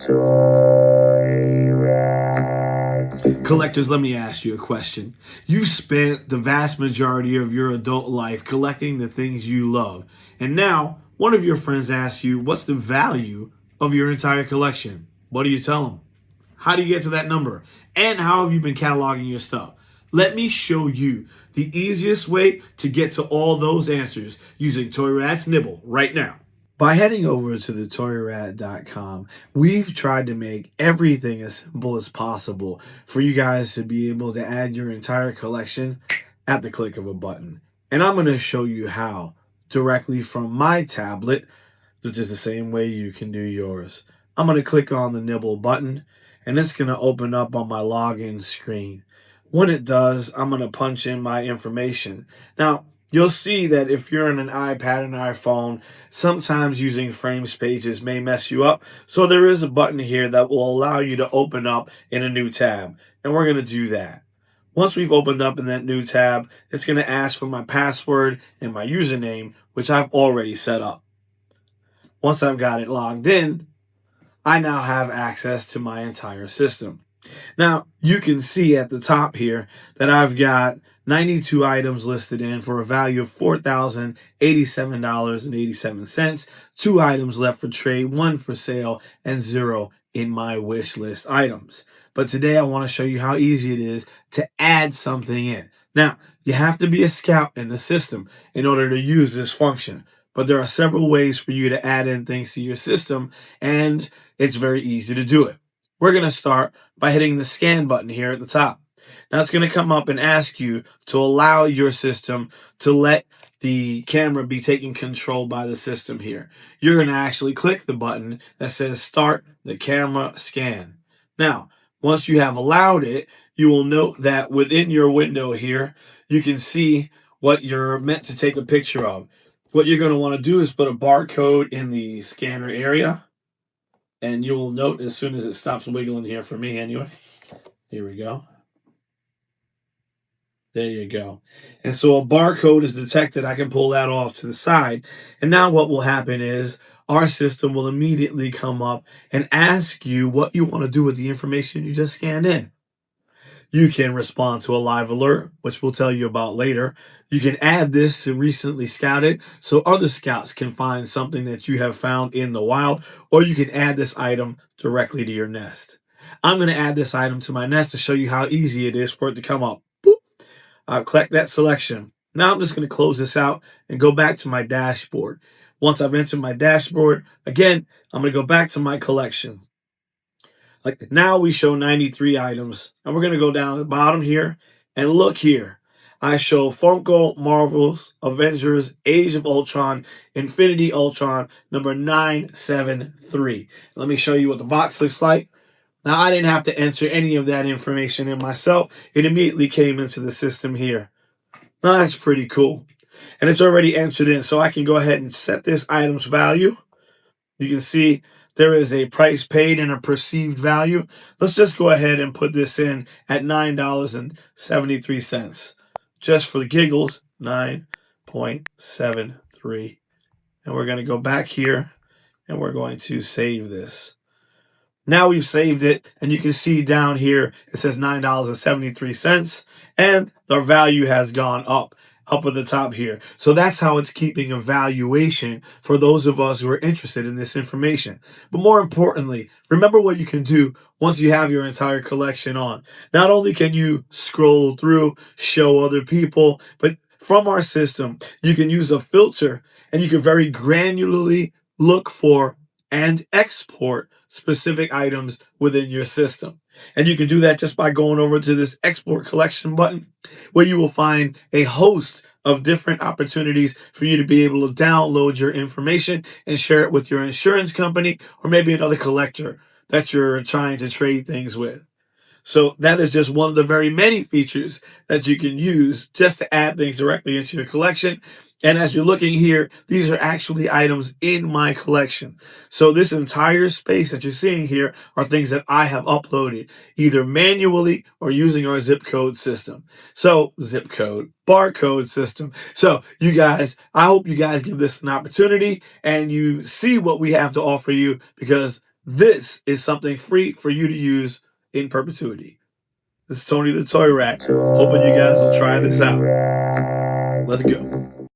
Toy Rats. Collectors, let me ask you a question. You've spent the vast majority of your adult life collecting the things you love, and now one of your friends asks you, what's the value of your entire collection? What do you tell them? How do you get to that number? And how have you been cataloging your stuff? Let me show you the easiest way to get to all those answers using Toy Rat's Nibble right now. By heading over to the toyrat.com, we've tried to make everything as simple as possible for you guys to be able to add your entire collection at the click of a button. And I'm going to show you how directly from my tablet, which is the same way you can do yours. I'm going to click on the Nibble button, and it's going to open up on my login screen. When it does, I'm going to punch in my information. Now, you'll see that if you're on an iPad and iPhone, sometimes using frames pages may mess you up. So there is a button here that will allow you to open up in a new tab. And we're going to do that. Once we've opened up in that new tab, it's going to ask for my password and my username, which I've already set up. Once I've got it logged in, I now have access to my entire system. Now, you can see at the top here that I've got 92 items listed in for a value of $4,087.87. 2 items left for trade, 1 for sale, and 0 in my wish list items. But today I want to show you how easy it is to add something in. Now, you have to be a scout in the system in order to use this function. But there are several ways for you to add in things to your system, and it's very easy to do it. We're going to start by hitting the scan button here at the top. Now it's going to come up and ask you to allow your system to let the camera be taken control by the system here. You're going to actually click the button that says start the camera scan. Now, once you have allowed it, you will note that within your window here, you can see what you're meant to take a picture of. What you're going to want to do is put a barcode in the scanner area. And you will note as soon as it stops wiggling here for me anyway. Here we go. There you go. And so a barcode is detected. I can pull that off to the side. And now what will happen is our system will immediately come up and ask you what you want to do with the information you just scanned in. You can respond to a live alert, which we'll tell you about later. You can add this to recently scouted so other scouts can find something that you have found in the wild, or you can add this item directly to your nest. I'm going to add this item to my nest to show you how easy it is for it to come up. Boop. I'll click that selection. Now I'm just going to close this out and go back to my dashboard. Once I've entered my dashboard, again, I'm going to go back to my collection. Like now we show 93 items, and we're going to go down to the bottom here and look here. I show Funko, Marvels, Avengers, Age of Ultron, Infinity Ultron, number 973. Let me show you what the box looks like. Now, I didn't have to enter any of that information in myself. It immediately came into the system here. Now, that's pretty cool. And it's already entered in, so I can go ahead and set this item's value. You can see there is a price paid and a perceived value. Let's just go ahead and put this in at $9.73. Just for the giggles, 9.73. And we're going to go back here and we're going to save this. Now we've saved it, and you can see down here it says $9.73, and our value has gone up at the top here. So that's how it's keeping a valuation for those of us who are interested in this information. But more importantly, remember what you can do once you have your entire collection on. Not only can you scroll through, show other people, but from our system, you can use a filter, and you can very granularly look for and export specific items within your system. And you can do that just by going over to this export collection button, where you will find a host of different opportunities for you to be able to download your information and share it with your insurance company or maybe another collector that you're trying to trade things with. So that is just one of the very many features that you can use just to add things directly into your collection. And as you're looking here, these are actually items in my collection. So this entire space that you're seeing here are things that I have uploaded either manually or using our zip code system. So zip code, barcode system. So you guys, I hope you guys give this an opportunity and you see what we have to offer you, because This is something free for you to use in perpetuity. This is Tony the Toy Rack. Hoping you guys will try this out. Let's go.